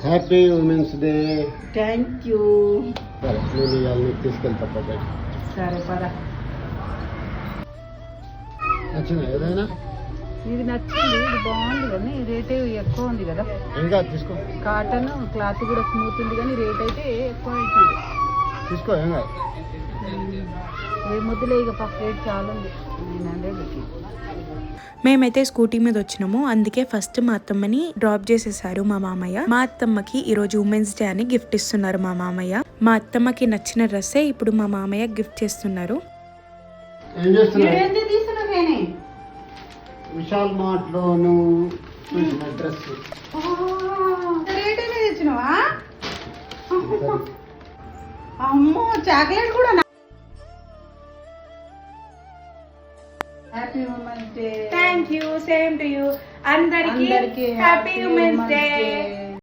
Happy women's day. Thank you. సరే నేను ఇవాళ తీసుకెళ్తా పద. సరే పద. నచ్చిందా ఏదైనా? ఇది నచ్చింది, ఇది బాగుంది కానీ రేట్ ఎక్కువ ఉంది కదా. ఇంకా తీసుకో. కాటన్ క్లాత్ కూడా స్మూత్ ఉంది కానీ రేట్ అయితే ఎక్కువ అవుతుంది. తీసుకో ఏం కాదు. ఏ ముద్దులే ఇక పక్క రేట్ చాలా ఉంది. 900కి. మేమైతే స్కూటీ మీద వచ్చినాము. అందుకే ఫస్ట్ మా అత్తమ్మని డ్రాప్ చేసేసారు మా మామయ్య. మా అత్తమ్మకి ఈ రోజు ఉమెన్స్ డే అని గిఫ్ట్ ఇస్తున్నారు మా మామయ్య. మా అత్తమ్మకి నచ్చిన డ్రెస్సే ఇప్పుడు మా మామయ్య గిఫ్ట్ చేస్తున్నారు. విశాల్ మార్ట్ లో నువ్వు చూసిన డ్రెస్ తెచ్చినవా? అమ్మో చాక్లెట్ కూడా. Happy women's day. Thank you. Same to you. అందరికి హ్యాపీ ఉమెన్స్ డే.